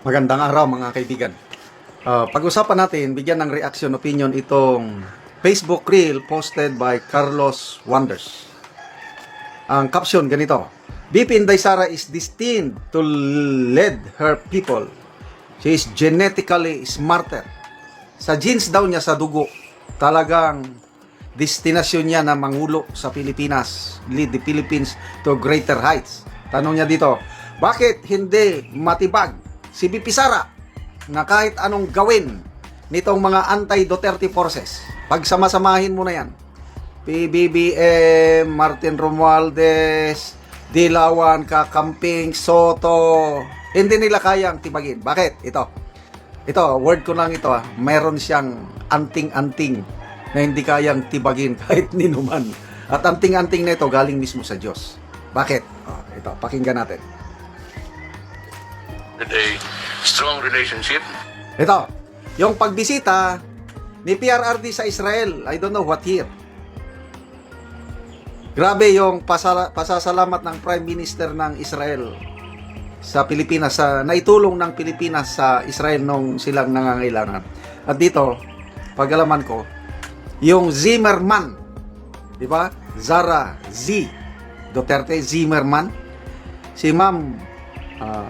Magandang araw mga kaibigan. Pag-usapan natin, bigyan ng reaction opinion itong Facebook reel posted by Carlos Wonders. Ang caption ganito: BP Inday Sara is destined to lead her people. She is genetically smarter. Sa genes daw niya, sa dugo, talagang destinasyon niya na mangulo sa Pilipinas, lead the Philippines to greater heights. Tanong niya dito, bakit hindi matibag si BP Sara na kahit anong gawin nitong mga anti-Duterte forces? Pagsama-samahin mo na yan. PBBM, Martin Romualdez, Dilawan, Kakamping, Soto, hindi nila kayang tibagin. Bakit? Ito, word ko lang ito, meron siyang anting-anting na hindi kayang tibagin kahit ninuman. At anting-anting na ito galing mismo sa Diyos. Bakit? Ito, pakinggan natin. With a strong relationship. Ito, yung pagbisita ni PRRD sa Israel, I don't know what year. Grabe yung pasasalamat ng Prime Minister ng Israel sa Pilipinas, sa naitulong ng Pilipinas sa Israel nung silang nangangailangan. At dito, pag-alaman ko, yung Zimmerman, di ba? Zara Z Duterte Zimmerman, si Ma'am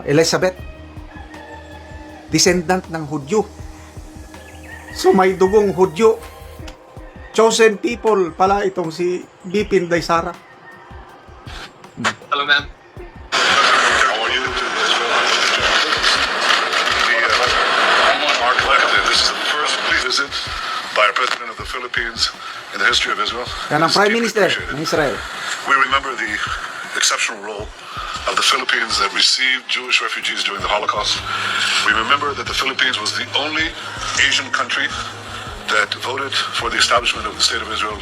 Elizabeth, descendant ng Hudyo. So may dugong Hudyo. Chosen people pala itong si BP Inday Sara. Hello, ma'am. How are you? Mark Lefty, this is the first visit by a president of the Philippines in the history of Israel. Yan ang It's Prime deeply Minister appreciated. ng Israel. We remember the exceptional role of the Philippines that received Jewish refugees during the Holocaust. We remember that the Philippines was the only Asian country that voted for the establishment of the State of Israel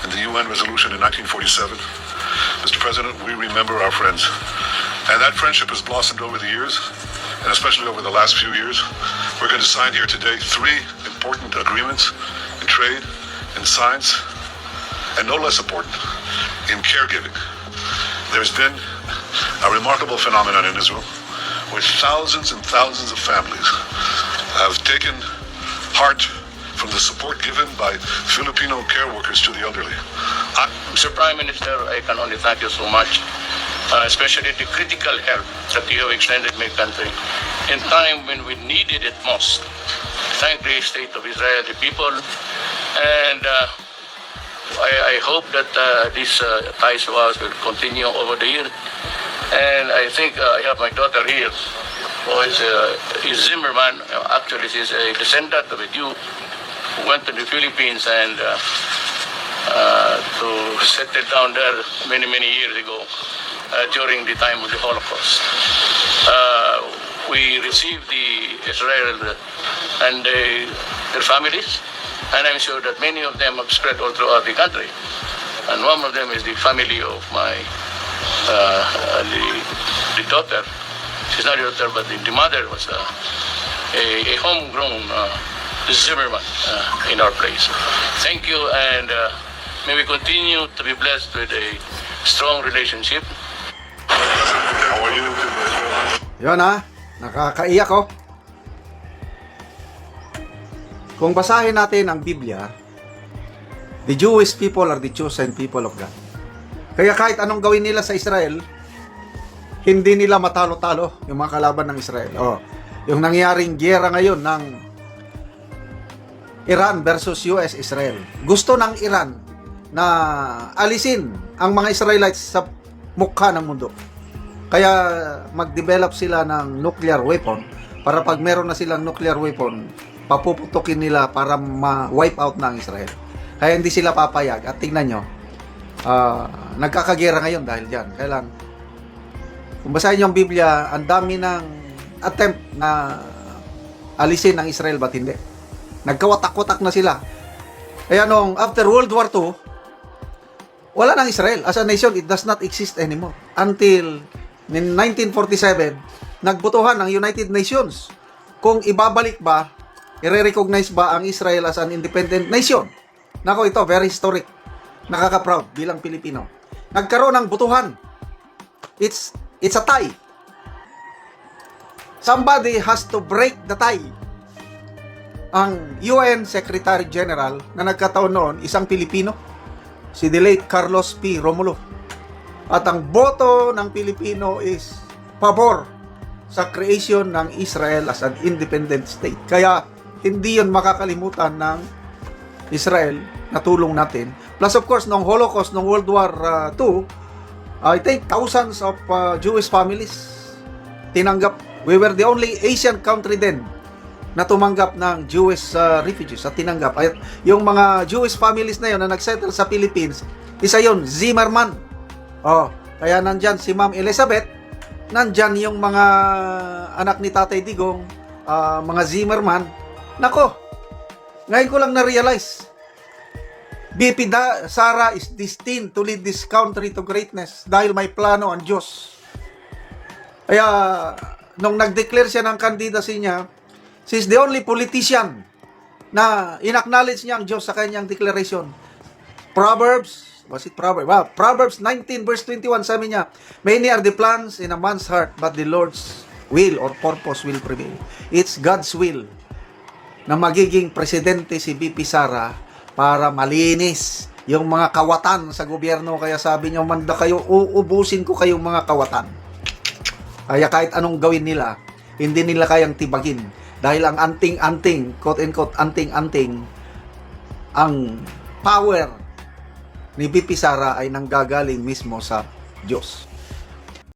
in the UN resolution in 1947. Mr. President, we remember our friends. And that friendship has blossomed over the years, and especially over the last few years. We're going to sign here today 3 important agreements in trade, in science, and no less important, in caregiving. There's been a remarkable phenomenon in Israel where thousands and thousands of families have taken heart from the support given by Filipino care workers to the elderly. Mr. Prime Minister, I can only thank you so much, especially the critical help that you have extended my country in time when we needed it most. Thank the State of Israel, the people, and I hope that these ties to us will continue over the years. And I think I have my daughter here, who is Zimmerman. Actually, she's a descendant of a Jew who went to the Philippines and to settle down there many years ago during the time of the Holocaust. We received the Israel and their families, and I'm sure that many of them have spread all throughout the country. And one of them is the family of my the daughter. She's not the daughter, but the mother was a homegrown Zimmerman in our place. Thank you, and may we continue to be blessed with a strong relationship. How are you? Yun nakakaiyak oh. Kung basahin natin ang Biblia, the Jewish people are the chosen people of God. Kaya kahit anong gawin nila sa Israel, hindi nila matalo-talo yung mga kalaban ng Israel. Yung nangyaring giyera ngayon ng Iran versus US Israel. Gusto ng Iran na alisin ang mga Israelites sa mukha ng mundo. Kaya mag-develop sila ng nuclear weapon para pag meron na silang nuclear weapon, papuputukin nila para ma-wipe out na ang Israel. Kaya hindi sila papayag. At tingnan nyo, nagkakagera ngayon dahil dyan. Kaya lang, kung basahin nyo ang Biblia, ang dami ng attempt na alisin ang Israel, ba't hindi? Nagkawatak-watak na sila. Kaya nung after World War II, wala nang Israel. As a nation, it does not exist anymore. Until in 1947, nagbotohan ang United Nations kung ibabalik ba, i-recognize ba ang Israel as an independent nation. Nako, ito, very historic. Nakaka-proud bilang Pilipino. Nagkaroon ng botohan. It's a tie. Somebody has to break the tie. Ang UN Secretary General na nagkataon noon, isang Pilipino, si the late Carlos P. Romulo. At ang boto ng Pilipino is pabor sa creation ng Israel as an independent state. Kaya hindi yun makakalimutan ng Israel na tulong natin. Plus of course, nung Holocaust, nung World War II, I think thousands of Jewish families tinanggap. We were the only Asian country then na tumanggap ng Jewish refugees at tinanggap. At yung mga Jewish families na yun na nagsettle sa Philippines, isa yun, Zimmerman. Kaya nandyan si Ma'am Elizabeth, nandyan yung mga anak ni Tatay Digong, mga Zimmerman. Nako, ngayon ko lang na-realize, BP Sara is destined to lead this country to greatness dahil may plano ang Diyos. Kaya, nung nag-declare siya ng candidacy niya, she's the only politician na in-acknowledge niya ang Diyos sa kanyang declaration. Proverbs 19 verse 21, sabi niya, many are the plans in a man's heart, but the Lord's will or purpose will prevail. It's God's will na magiging presidente si BP Sara para malinis yung mga kawatan sa gobyerno. Kaya sabi niya, manda kayo, uubusin ko kayong mga kawatan. Kaya kahit anong gawin nila, hindi nila kayang tibagin. Dahil ang anting-anting, quote-unquote, anting-anting, ang power ni BP Sara ay nanggagaling mismo sa Diyos.